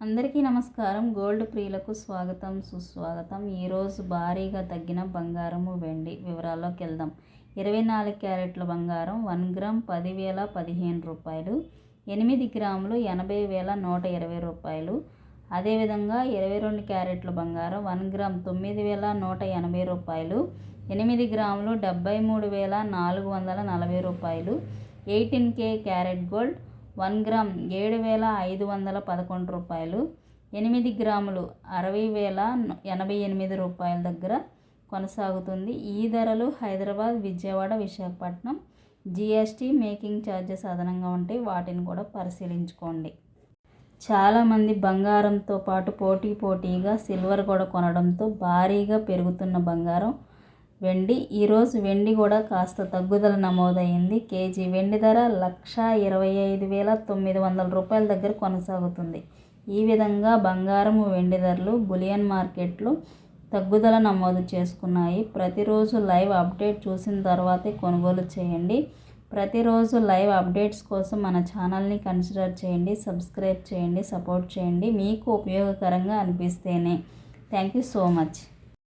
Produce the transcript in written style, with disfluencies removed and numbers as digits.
అందరికీ నమస్కారం. గోల్డ్ ప్రియులకు స్వాగతం, సుస్వాగతం. ఈరోజు భారీగా తగ్గిన బంగారము, వెండి వివరాల్లోకి వెళ్దాం. 24 క్యారెట్ల బంగారం 1 గ్రామ్ 10,015 రూపాయలు, 8 గ్రాములు 80,120 రూపాయలు. అదేవిధంగా 22 క్యారెట్ల బంగారం 1 గ్రామ్ 9,180 రూపాయలు, 8 గ్రాములు 73,440 రూపాయలు. 18K క్యారెట్ గోల్డ్ 1 గ్రామ్ 7,511 రూపాయలు, 8 గ్రాములు 60,088 రూపాయల దగ్గర కొనసాగుతుంది. ఈ ధరలు Hyderabad, Vijayawada, Visakhapatnam. GST making charges అదనంగా ఉంటాయి, వాటిని కూడా పరిశీలించుకోండి. చాలామంది బంగారంతో పాటు పోటీగా సిల్వర్ కూడా కొనడంతో భారీగా పెరుగుతున్న బంగారం, వెండి. ఈరోజు వెండి కూడా కాస్త తగ్గుదల నమోదైంది. కేజీ వెండి ధర 1,25,900 రూపాయల దగ్గర కొనసాగుతుంది. ఈ విధంగా బంగారం, వెండి ధరలు బులియన్ మార్కెట్లో తగ్గుదల నమోదు చేసుకున్నాయి. ప్రతిరోజు లైవ్ అప్డేట్ చూసిన తర్వాతే కొనుగోలు చేయండి. ప్రతిరోజు లైవ్ అప్డేట్స్ కోసం మన ఛానల్ని కన్సిడర్ చేయండి, సబ్స్క్రైబ్ చేయండి, సపోర్ట్ చేయండి. మీకు ఉపయోగకరంగా అనిపిస్తేనే. Thank you so much.